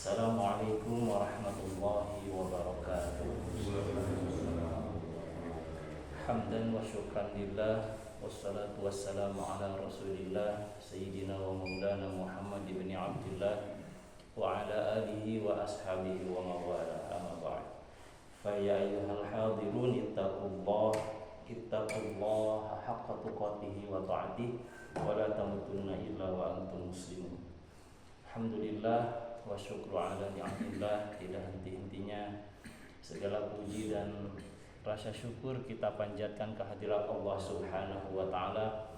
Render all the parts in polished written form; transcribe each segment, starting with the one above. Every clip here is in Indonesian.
Assalamualaikum warahmatullahi wabarakatuh. Hamdan wa syukran lillah, wassalatu wassalamu ala rasulillah Sayyidina wa maulana Muhammad ibn Abdillah wa ala alihi wa ashabihi wa mawala, amma ba'd. Fa ya ayyuhal hadirun ittaqullaha haqqa tuqatih wa ta'atih wa la tamutunna illa wa antum muslimun. Alhamdulillah wa syukru ala ni'matillah, tidak henti-hentinya segala puji dan rasa syukur kita panjatkan kehadirat Allah Subhanahu wa taala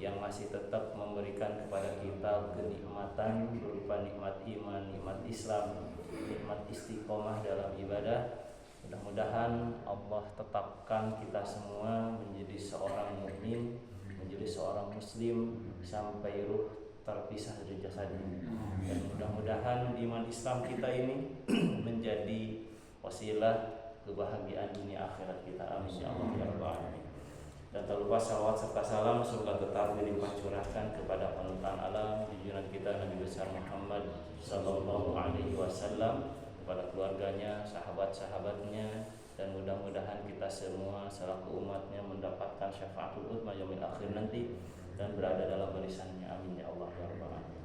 yang masih tetap memberikan kepada kita kenikmatan berupa nikmat iman, nikmat Islam, nikmat istiqomah dalam ibadah. Mudah-mudahan Allah tetapkan kita semua menjadi seorang mukmin, menjadi seorang muslim sampai ruh terpisah dari jasadnya. Dan mudah-mudahan iman Islam kita ini menjadi wasilah kebahagiaan dunia akhirat kita. Amin ya Allah ya Rabbal alamin. Dan tak lupa salawat serta salam surga tetap dilimpah curahkan kepada panutan alam junjungan kita Nabi besar Muhammad sallallahu alaihi wasallam, kepada keluarganya, sahabat-sahabatnya, dan mudah-mudahan kita semua selaku umatnya mendapatkan syafaatul uzma yaumil akhir nanti dan berada dalam barisannya. Amin ya Allah ya Rabbal alamin.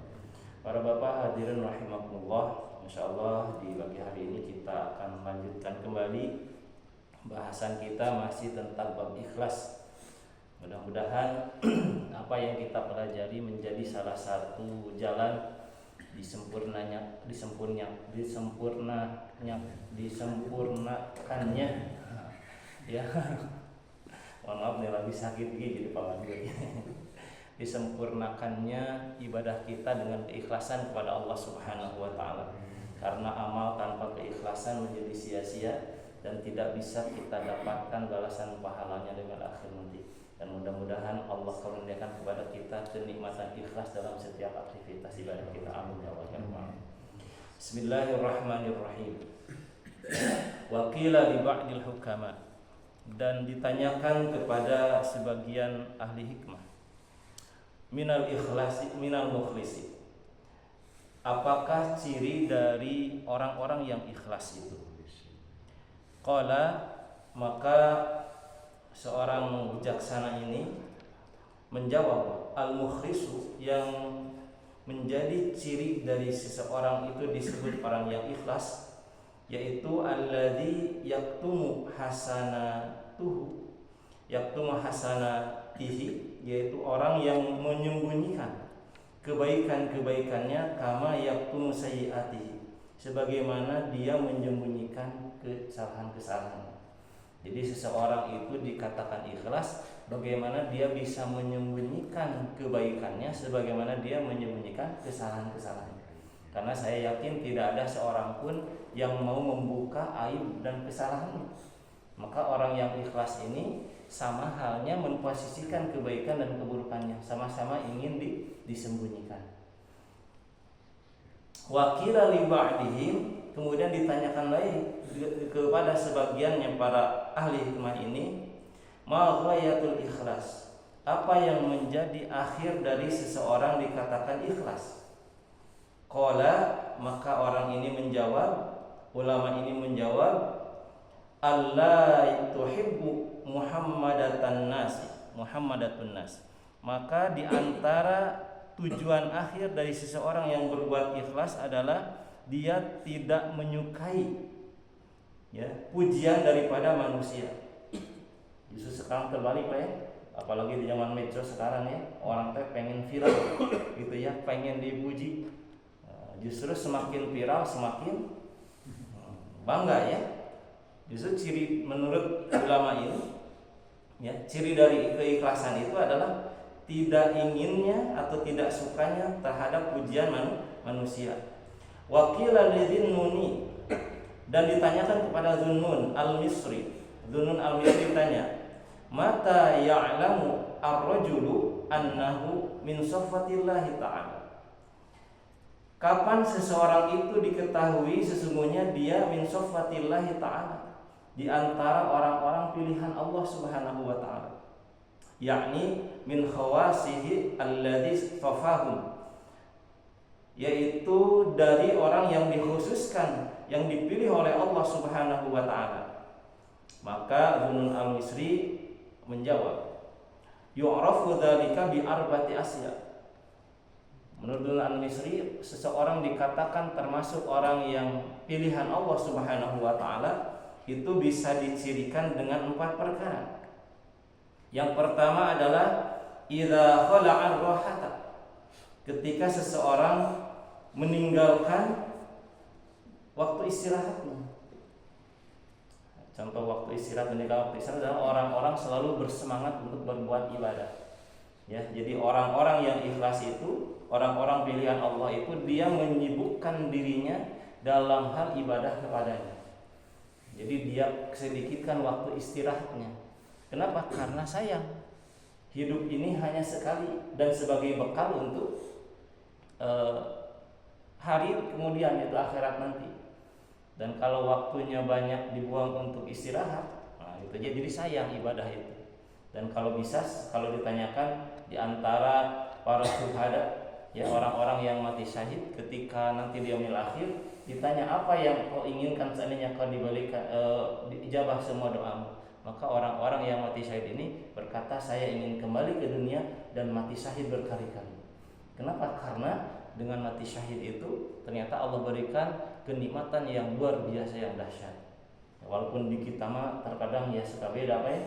Para bapak hadirin rahimakumullah, insyaallah di pagi hari ini kita akan melanjutkan kembali bahasan kita masih tentang bab ikhlas. Mudah-mudahan apa yang kita pelajari menjadi salah satu jalan disempurnakannya ya. Mohon maaf nih lagi sakit jadi paman gue. Disempurnakannya ibadah kita dengan keikhlasan kepada Allah Subhanahu wa taala. Karena amal tanpa keikhlasan menjadi sia-sia dan tidak bisa kita dapatkan balasan pahalanya dengan akhir nanti. Dan mudah-mudahan Allah karuniakan kepada kita kenikmatan ikhlas dalam setiap aktivitas ibadah kita. Amin ya Allah ya Rabbal. Bismillahirrahmanirrahim. Wa qila li ba'dil hukama, dan ditanyakan kepada sebagian ahli hikmah, minal ikhlasi minal mukhlisi, apakah ciri dari orang-orang yang ikhlas itu? Qala, maka seorang bijaksana ini menjawab, al-mukhlisu, yang menjadi ciri dari seseorang itu disebut orang yang ikhlas, yaitu alladzi yaktumu hasanatihi, yaitu orang yang menyembunyikan kebaikan-kebaikannya, kama yaktumu sayyiatihi, sebagaimana dia menyembunyikan kesalahan-kesalahannya. Jadi seseorang itu dikatakan ikhlas bagaimana dia bisa menyembunyikan kebaikannya sebagaimana dia menyembunyikan kesalahan-kesalahannya. Karena saya yakin tidak ada seorang pun yang mau membuka aib dan kesalahannya. Maka orang yang ikhlas ini sama halnya memposisikan kebaikan dan keburukannya, sama-sama ingin disembunyikan. Wa qila li ba'dihim, kemudian ditanyakan lagi kepada sebagiannya para ahli hikmah ini, ma ghayatul ikhlas, apa yang menjadi akhir dari seseorang dikatakan ikhlas? Qala, maka orang ini menjawab, ulama ini menjawab, Allah tuhibbu muhammadatun nas, maka di antara tujuan akhir dari seseorang yang berbuat ikhlas adalah dia tidak menyukai pujian daripada manusia. Justru sekarang terbalik Pak ya, apalagi di zaman medsos sekarang ya, orang teh pengen viral gitu ya, pengen dipuji. Justru semakin viral semakin bangga ya. Justru ciri menurut ulama ini ya, ciri dari keikhlasan itu adalah tidak inginnya atau tidak sukanya terhadap pujian manusia. Wakila lidhinnuni, dan ditanyakan kepada Dhunnun al-Misri. Dhunnun al-Misri tanya, mata ya'lamu ar-rajulu annahu min safatillahi ta'ala, kapan seseorang itu diketahui sesungguhnya dia min safatillahi ta'ala, di antara orang-orang pilihan Allah Subhanahu wa taala, yakni min khawasihi alladzi safahum, yaitu dari orang yang dikhususkan, yang dipilih oleh Allah Subhanahu wa taala. Maka Dzunun al-Misri menjawab, yu'rafu dzalika bi arba'ati asya. Menurut Dzunun al-Misri, seseorang dikatakan termasuk orang yang pilihan Allah Subhanahu wa taala itu bisa dicirikan dengan 4 perkara. Yang pertama adalah idza khala'a ar-rahata. Ketika seseorang meninggalkan waktu istirahatnya. Contoh waktu istirahat, meninggalkan waktu istirahat adalah orang-orang selalu bersemangat untuk berbuat ibadah. Ya, jadi orang-orang yang ikhlas itu, orang-orang pilihan Allah itu, dia menyibukkan dirinya dalam hal ibadah kepadanya. Jadi dia sedikitkan waktu istirahatnya. Kenapa? Karena sayang. Hidup ini hanya sekali dan sebagai bekal untuk hari kemudian, yaitu akhirat nanti. Dan kalau waktunya banyak dibuang untuk istirahat, nah itu jadi sayang ibadah itu. Dan kalau bisa, kalau ditanyakan di antara para syuhada, ya orang-orang yang mati syahid, ketika nanti di yaumil akhir ditanya apa yang kau inginkan seandainya kau diberikan dijabah semua doamu, maka orang-orang yang mati syahid ini berkata, saya ingin kembali ke dunia dan mati syahid berkali-kali. Kenapa? Karena dengan mati syahid itu ternyata Allah berikan kenikmatan yang luar biasa, yang dahsyat. Walaupun di kita mah terkadang ya suka beda apa ya.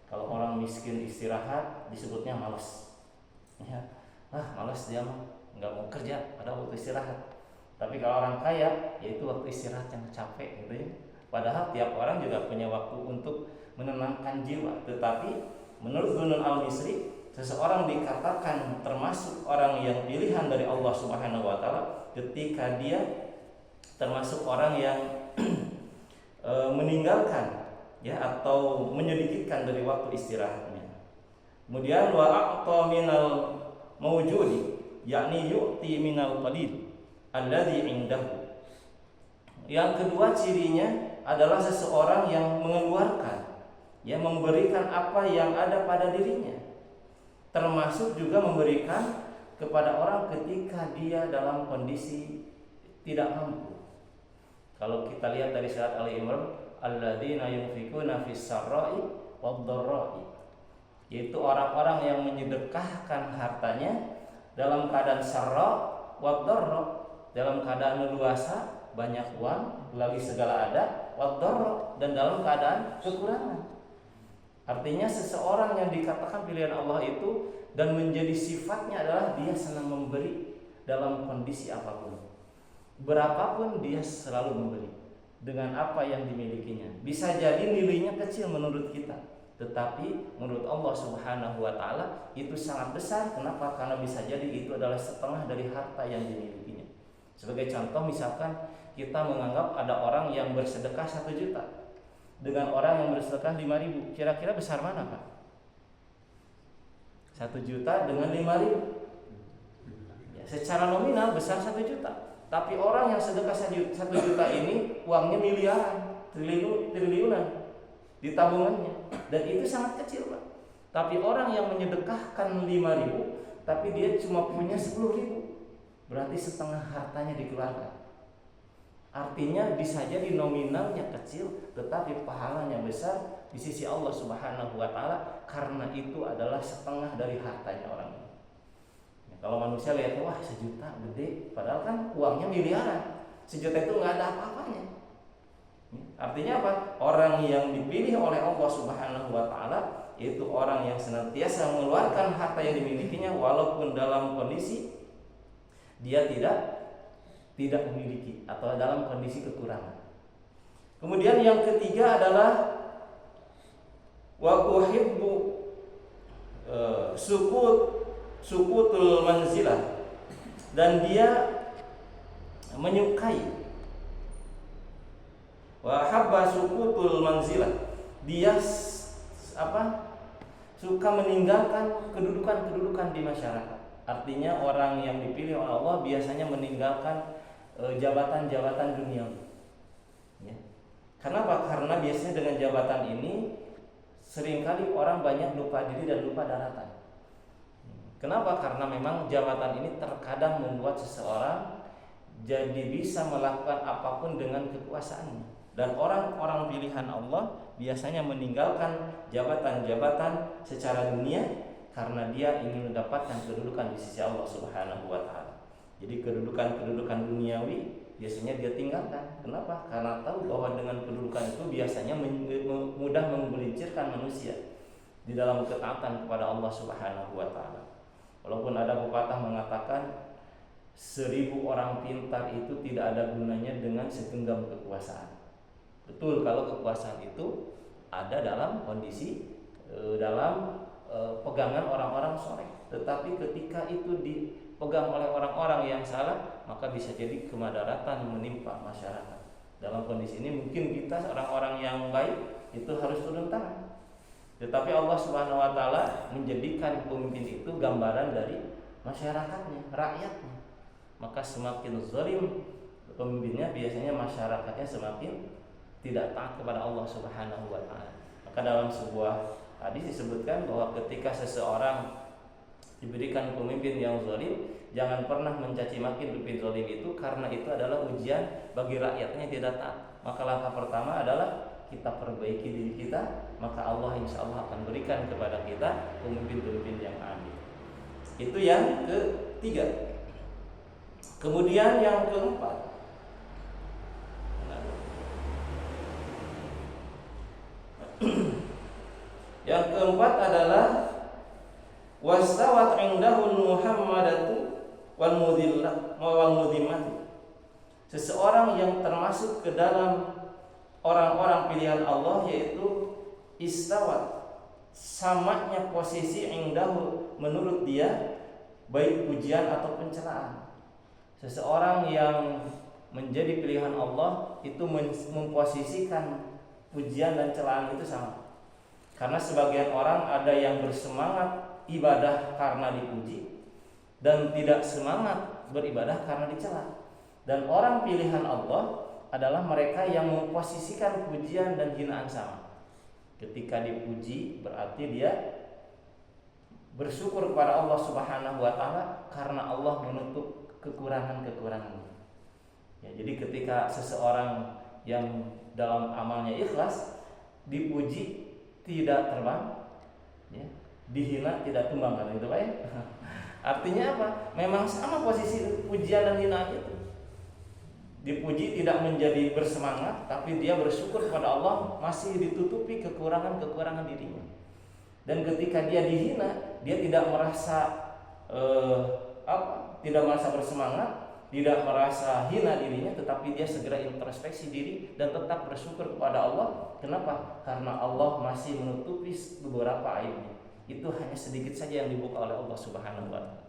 Kalau orang miskin istirahat disebutnya malas. Ya, malas dia mah nggak mau kerja pada waktu istirahat. Tapi kalau orang kaya, yaitu waktu istirahat yang capek gitu ya. Padahal tiap orang juga punya waktu untuk menenangkan jiwa. Tetapi menurut Dzunun al-Misri, seseorang dikatakan termasuk orang yang pilihan dari Allah Subhanahu wa taala ketika dia termasuk orang yang meninggalkan ya atau menyedikitkan dari waktu istirahatnya. Kemudian wa a'ta minal mawjudi, yakni yu'ti minal qalil alladzi indahu. Yang kedua cirinya adalah seseorang yang mengeluarkan, ya memberikan apa yang ada pada dirinya. Termasuk juga memberikan kepada orang ketika dia dalam kondisi tidak mampu. Kalau kita lihat dari surat Ali Imran, alladzina yunfikuna fis sarra'i wad-dharra'i, yaitu orang-orang yang menyedekahkan hartanya dalam keadaan sarra wad-dharra, dalam keadaan leluasa, banyak uang, lagi segala ada, wad-dharra, dan dalam keadaan kekurangan. Artinya seseorang yang dikatakan pilihan Allah itu dan menjadi sifatnya adalah dia senang memberi dalam kondisi apapun. Berapapun dia selalu memberi dengan apa yang dimilikinya. Bisa jadi nilainya kecil menurut kita, tetapi menurut Allah Subhanahu wa taala itu sangat besar. Kenapa? Karena bisa jadi itu adalah setengah dari harta yang dimilikinya. Sebagai contoh, misalkan kita menganggap ada orang yang bersedekah 1 juta dengan orang yang bersedekah 5.000, kira-kira besar mana, Pak? 1 juta dengan 5.000. Ya, secara nominal besar 1 juta. Tapi orang yang sedekah 1 juta ini uangnya miliaran, triliunan di tabungannya, dan itu sangat kecil, Pak. Tapi orang yang menyedekahkan 5.000 tapi dia cuma punya 10.000, berarti setengah hartanya dikeluarkan. Artinya bisa jadi nominalnya kecil tetapi pahalanya besar di sisi Allah Subhanahu wa taala, karena itu adalah setengah dari hartanya orang ini. Kalau manusia lihat, wah 1 juta gede, padahal kan uangnya miliaran. 1 juta itu nggak ada apa-apanya. Artinya apa? Orang yang dipilih oleh Allah Subhanahu wa taala yaitu orang yang senantiasa mengeluarkan harta yang dimilikinya walaupun dalam kondisi dia tidak memiliki atau dalam kondisi kekurangan. Kemudian yang ketiga adalah wa uhibbu sukutul manzilah, dan dia menyukai wa habba sukutul manzilah, dia suka meninggalkan kedudukan di masyarakat. Artinya orang yang dipilih oleh Allah biasanya meninggalkan jabatan-jabatan dunia. Ya. Kenapa? Karena biasanya dengan jabatan ini seringkali orang banyak lupa diri dan lupa daratan. Kenapa? Karena memang jabatan ini terkadang membuat seseorang jadi bisa melakukan apapun dengan kekuasaannya. Dan orang-orang pilihan Allah biasanya meninggalkan jabatan-jabatan secara dunia karena dia ingin mendapatkan kedudukan di sisi Allah Subhanahu wa taala. Jadi kedudukan-kedudukan duniawi biasanya dia tinggalkan. Kenapa? Karena tahu bahwa dengan kedudukan itu biasanya mudah menggelincirkan manusia di dalam ketaatan kepada Allah Subhanahu wa taala. Walaupun ada pepatah mengatakan 1000 orang pintar itu tidak ada gunanya dengan segenggam kekuasaan. Betul, kalau kekuasaan itu ada dalam kondisi dalam pegangan orang-orang soleh. Tetapi ketika itu dipegang oleh orang-orang yang salah, maka bisa jadi kemadaratan menimpa masyarakat. Dalam kondisi ini mungkin kita orang-orang yang baik itu harus turun tangan. Tetapi Allah Subhanahu wa taala menjadikan pemimpin itu gambaran dari masyarakatnya, rakyatnya. Maka semakin zalim pemimpinnya, biasanya masyarakatnya semakin tidak taat kepada Allah Subhanahu wa taala. Maka dalam sebuah hadis disebutkan bahwa ketika seseorang diberikan pemimpin yang zalim, jangan pernah mencaci maki pemimpin zalim itu, karena itu adalah ujian bagi rakyatnya tidak taat. Maka langkah pertama adalah kita perbaiki diri kita, maka Allah insya Allah akan berikan kepada kita pemimpin-pemimpin yang adil. Itu yang ketiga. Kemudian yang keempat, yang keempat adalah wastawat indahul muhammadatu wal mudhimmatu. Seseorang yang termasuk ke dalam orang-orang pilihan Allah, yaitu istawat, samanya posisi indahu menurut dia, baik pujian atau pencelaan. Seseorang yang menjadi pilihan Allah itu memposisikan pujian dan celaan itu sama. Karena sebagian orang ada yang bersemangat ibadah karena dipuji dan tidak semangat beribadah karena dicela. Dan orang pilihan Allah adalah mereka yang memposisikan pujian dan hinaan sama. Ketika dipuji berarti dia bersyukur kepada Allah Subhanahu wa taala karena Allah menutup kekurangan-kekurangannya. Ya, jadi ketika seseorang yang dalam amalnya ikhlas dipuji tidak terbang, ya, dihina tidak tumbang, kan itu Pak ya? Artinya apa? Memang sama posisi pujian dan hinaan itu. Dipuji tidak menjadi bersemangat, tapi dia bersyukur kepada Allah masih ditutupi kekurangan-kekurangan dirinya. Dan ketika dia dihina, dia tidak merasa tidak merasa bersemangat, tidak merasa hina dirinya, tetapi dia segera introspeksi diri dan tetap bersyukur kepada Allah. Kenapa? Karena Allah masih menutupi beberapa aibnya. Itu hanya sedikit saja yang dibuka oleh Allah Subhanahu wa taala.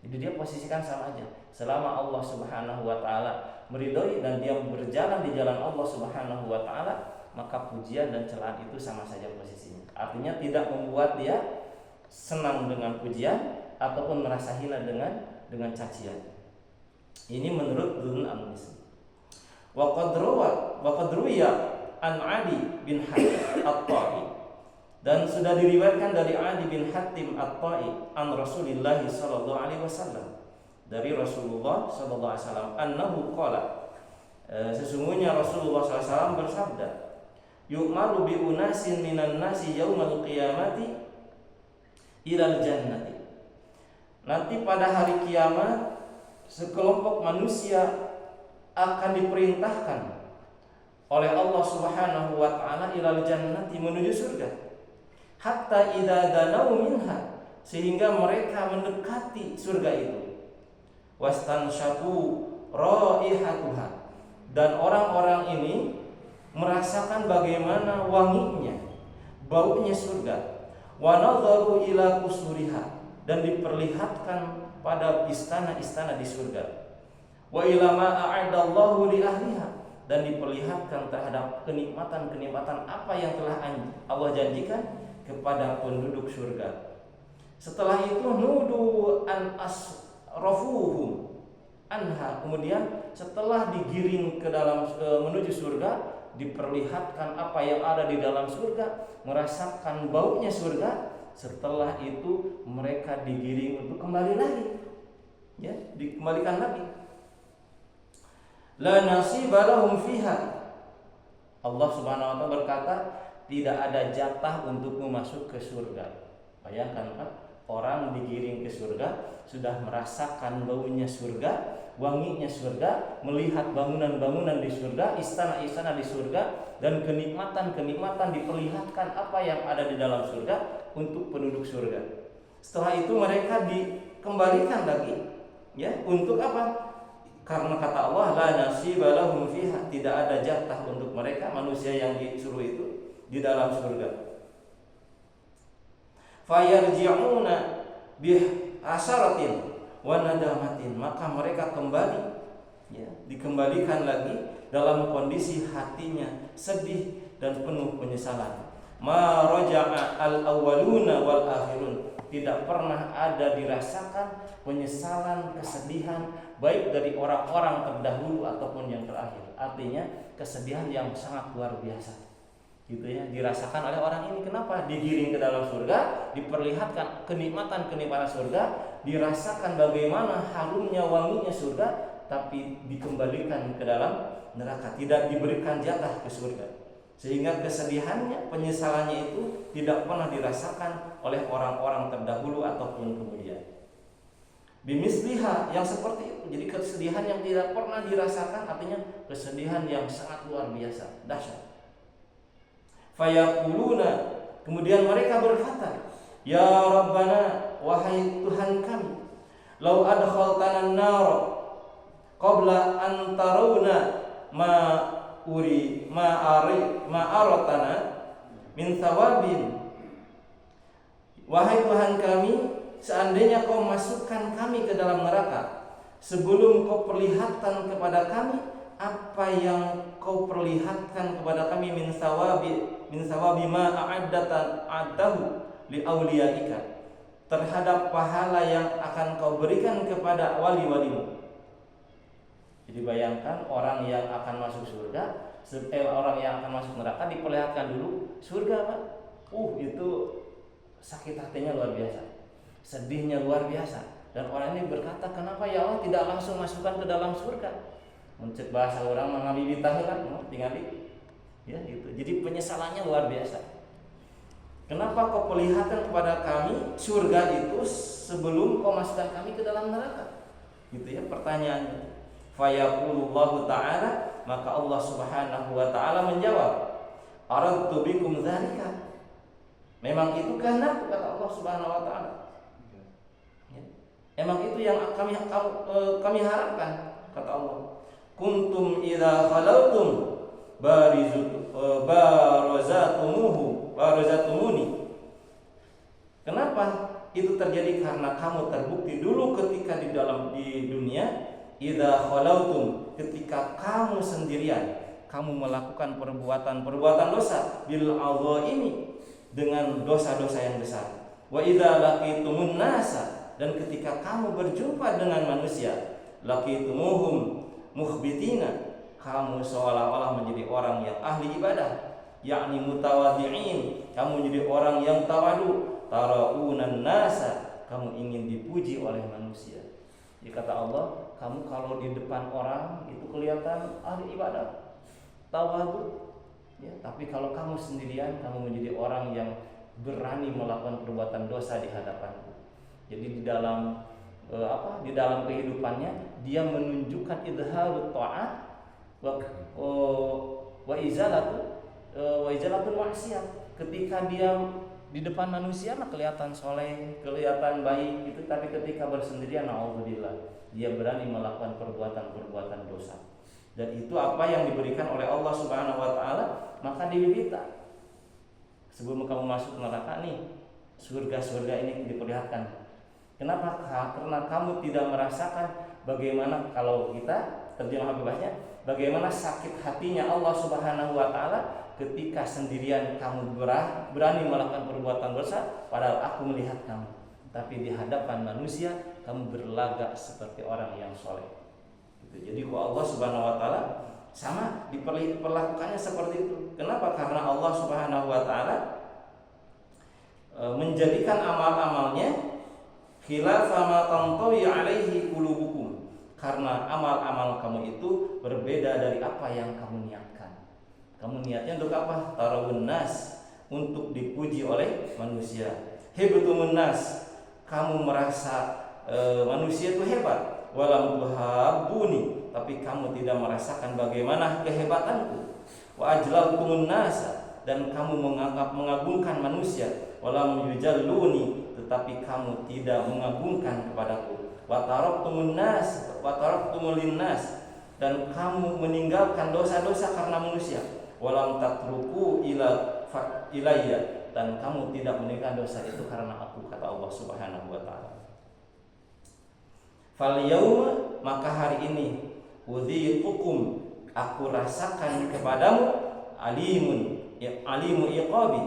Jadi dia posisikan sama aja. Selama Allah Subhanahu wa taala meridhoi dan dia berjalan di jalan Allah Subhanahu wa taala, maka pujian dan celaan itu sama saja posisinya. Artinya tidak membuat dia senang dengan pujian ataupun merasa hina dengan cacian. Ini menurut Dzun An-Nisbi. Wa qad ruwiya an Adi bin Hatim At-Ta'i, dan sudah diriwayatkan dari Adi bin Hatim At-Ta'i an Rasulillah sallallahu alaihi wasallam, dari Rasulullah sallallahu alaihi wasallam, annahu qala, sesungguhnya Rasulullah sallallahu alaihi wasallam bersabda, yu'maru bi unasin minan nasi yaumal qiyamati ilal jannati. Nanti pada hari kiamat sekelompok manusia akan diperintahkan oleh Allah Subhanahu wa taala ilal jannati, menuju surga. Hatta idza danau minha, sehingga mereka mendekati surga itu. Wastansyaku raihatuha, dan orang-orang ini merasakan bagaimana wanginya, baunya surga. Wa nadharu ila kusuriha, dan diperlihatkan pada istana-istana di surga. Wa ila ma a'adallahu li ahliha, dan diperlihatkan terhadap kenikmatan-kenikmatan apa yang telah Allah janjikan kepada penduduk surga. Setelah itu nudu an asrafuhum anha, kemudian setelah digiring ke dalam menuju surga, diperlihatkan apa yang ada di dalam surga, merasakan baunya surga, Setelah itu mereka digiring untuk kembali lagi, ya, dikembalikan lagi. La nasiba lahum fiha. Allah Subhanahu wa taala berkata, tidak ada jatah untukmu masuk ke surga. Bayangkan Pak, orang digiring ke surga, sudah merasakan baunya surga, wanginya surga, melihat bangunan-bangunan di surga, istana-istana di surga, dan kenikmatan-kenikmatan diperlihatkan apa yang ada di dalam surga untuk penduduk surga. Setelah itu mereka dikembalikan lagi, ya, untuk apa? Karena kata Allah, la nasiba lahum fiha, tidak ada jatah untuk mereka manusia yang disuruh itu di dalam surga. Fayarji'una bih asaratin wa nadamatin, maka mereka kembali, ya, dikembalikan lagi dalam kondisi hatinya sedih dan penuh penyesalan. Ma raja'a al-awwaluna wal akhirun, tidak pernah ada dirasakan penyesalan, kesedihan baik dari orang-orang terdahulu ataupun yang terakhir. Artinya kesedihan yang sangat luar biasa, gitu ya, dirasakan oleh orang ini. Kenapa? Digiring ke dalam surga, diperlihatkan kenikmatan-kenikmatan surga, dirasakan bagaimana harumnya, wanginya surga, tapi dikembalikan ke dalam neraka, tidak diberikan jatah ke surga. Sehingga kesedihannya, penyesalannya itu tidak pernah dirasakan oleh orang-orang terdahulu ataupun kemudian. Bimisliha, yang seperti itu. Jadi kesedihan yang tidak pernah dirasakan, artinya kesedihan yang sangat luar biasa, dahsyat. Fayaquluna, kemudian mereka berkata, ya Rabbana, wahai Tuhan kami, lau adkhaltana an-nar qabla an tarawna ma aratana min thawabin. Wahai Tuhan kami, seandainya kau masukkan kami ke dalam neraka sebelum kau perlihatkan kepada kami apa yang kau perlihatkan kepada kami min sawabi ma a'addahu li auliyaika, terhadap pahala yang akan kau berikan kepada wali-walimu. Jadi bayangkan orang yang akan masuk surga, orang yang akan masuk neraka diperlihatkan dulu surga, Pak. Itu sakit hatinya luar biasa, sedihnya luar biasa. Dan orang ini berkata, kenapa ya Allah tidak langsung masukkan ke dalam surga? Mencet bahasa orang mengambil kan, tinggal ya gitu. Jadi penyesalannya luar biasa. Kenapa kau perlihatkan kepada kami surga itu sebelum kau masukkan kami ke dalam neraka? Gitu ya pertanyaannya. Fayaqulullahu ta'ala, maka Allah Subhanahu wa ta'ala menjawab, aradtu bikum dzalika, memang itu kehendak, kata Allah Subhanahu wa ta'ala, ya. Memang itu yang kami harapkan, kata Allah. Kuntum idza khalautum barazatumuni. Kenapa itu terjadi? Karena kamu terbukti dulu ketika di dunia, idza khalautum, ketika kamu sendirian, kamu melakukan perbuatan dosa, bil adzaimi, dengan dosa-dosa yang besar. Wa idza laqitumun nasa, dan ketika kamu berjumpa dengan manusia, laqitumuhum mukhbitina, kamu seolah-olah menjadi orang yang ahli ibadah, yakni mutawadhi'in, kamu menjadi orang yang tawadu, taraunan nasa, kamu ingin dipuji oleh manusia. Jadi kata Allah, kamu kalau di depan orang itu kelihatan ahli ibadah, tawadu, ya, tapi kalau kamu sendirian, kamu menjadi orang yang berani melakukan perbuatan dosa di hadapanku. Jadi di dalam kehidupannya dia menunjukkan idharut ta'at wa izalatul maksiat. Ketika dia di depan manusia mah kelihatan soleh, kelihatan baik itu, tapi ketika bersendirian, naudzubillah, dia berani melakukan perbuatan dosa. Dan itu apa yang diberikan oleh Allah Subhanahu wa ta'ala. Maka diminta, sebelum kamu masuk neraka nih, surga-surga ini diperlihatkan. Kenapa? Karena kamu tidak merasakan bagaimana, kalau kita terjemah bebasnya, bagaimana sakit hatinya Allah Subhanahu wa ta'ala ketika sendirian kamu berani melakukan perbuatan dosa, padahal aku melihat kamu, tapi di hadapan manusia kamu berlagak seperti orang yang soleh. Jadi Allah Subhanahu wa ta'ala sama diperlakukannya seperti itu. Kenapa? Karena Allah Subhanahu wa ta'ala menjadikan amal-amalnya khilafa ma tantawi alaihi qulubukum, karena amal-amal kamu itu berbeda dari apa yang kamu niatkan. Kamu niatnya untuk apa? Tarawun nas, untuk dipuji oleh manusia. Hebatumun nas, kamu merasa manusia itu hebat. Walam tuhabbuni, tapi kamu tidak merasakan bagaimana kehebatanku. Wa ajlaltumun nas, dan kamu mengagungkan manusia. Walam yujalluni, tetapi kamu tidak mengagungkan kepadaku. Wa taraktumun nas wa taraktumul linnas, dan kamu meninggalkan dosa-dosa karena manusia. Walam tatruku ilayya, dan kamu tidak meninggalkan dosa itu karena aku, kata Allah Subhanahu wa taala. Fal yauma, maka hari ini, udhiqukum, aku rasakan kepadamu, alimu iqabi,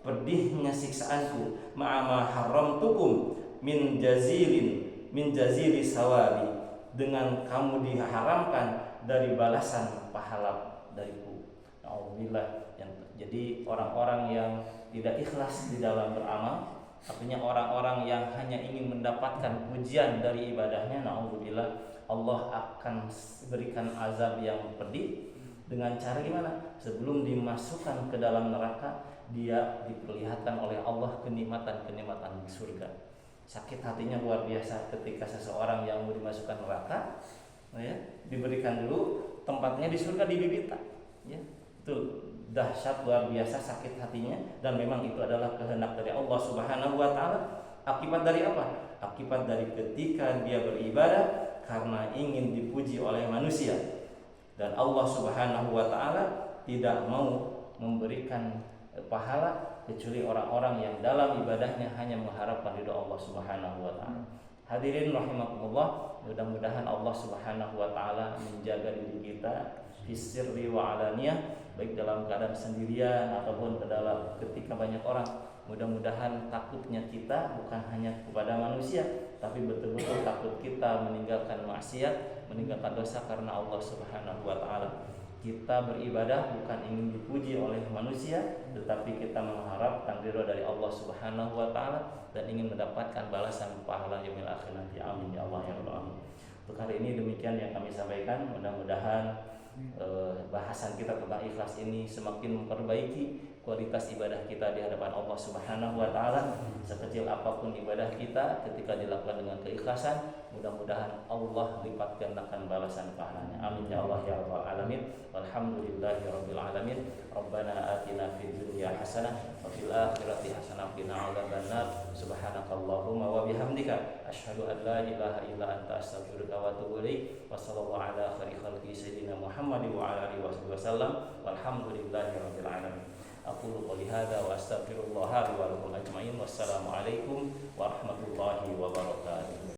pedihnya siksaanku, ma'ama haramtukum min jazili sawabi, dengan kamu diharamkan dari balasan pahala dariku. Alhamdulillah. Jadi orang-orang yang tidak ikhlas di dalam beramal, artinya orang-orang yang hanya ingin mendapatkan pujian dari ibadahnya, na'udzubillah, Allah akan berikan azab yang pedih. Dengan cara gimana? Sebelum dimasukkan ke dalam neraka, dia diperlihatkan oleh Allah kenikmatan-kenikmatan di surga. Sakit hatinya luar biasa ketika seseorang yang mau dimasukkan neraka, ya, diberikan dulu tempatnya di surga di bibita, ya. Itu dahsyat luar biasa sakit hatinya, dan memang itu adalah kehendak dari Allah Subhanahu wa taala. Akibat dari apa? Akibat dari ketika dia beribadah karena ingin dipuji oleh manusia, dan Allah Subhanahu wa taala tidak mau memberikan pahala kecuali orang-orang yang dalam ibadahnya hanya mengharapkan ridha Allah Subhanahu wa taala. Hadirin rahimakumullah, mudah-mudahan Allah Subhanahu wa taala menjaga diri kita fisirri wa alaniyah, baik dalam keadaan sendirian ataupun ketika banyak orang. Mudah-mudahan takutnya kita bukan hanya kepada manusia, tapi betul-betul takut kita meninggalkan maksiat, meninggalkan dosa karena Allah Subhanahu wa taala. Kita beribadah bukan ingin dipuji oleh manusia, tetapi kita mengharapkan ridha dari Allah Subhanahu wa taala dan ingin mendapatkan balasan pahala yaumil akhir nanti. Amin ya Allah ya rabbal alamin. Untuk hari ini demikian yang kami sampaikan. Mudah-mudahan bahasan kita tentang ikhlas ini semakin memperbaiki kualitas ibadah kita di hadapan Allah Subhanahu wa taala. Sekecil apapun ibadah kita, ketika dilakukan dengan keikhlasan, mudah-mudahan Allah lipat gandakan balasan pahalanya. Amin ya Allah ya rabbal alamin. Walhamdulillahirabbil alamin. Rabbana atina fid dunya hasanah wa fil akhirati hasanah wa qina adzabannar. Subhanakallahumma wa bihamdika asyhadu an la ilaha illa anta astaghfiruka wa atubu ilaik. Wa sallallahu ala khairi khalqi sayyidina Muhammad wa ala alihi wasallam. Walhamdulillahirabbil alamin. Aqulu qouli hadza wa astaghfirullah li wa lakum ajmain. Wassalamu alaikum warahmatullahi wabarakatuh.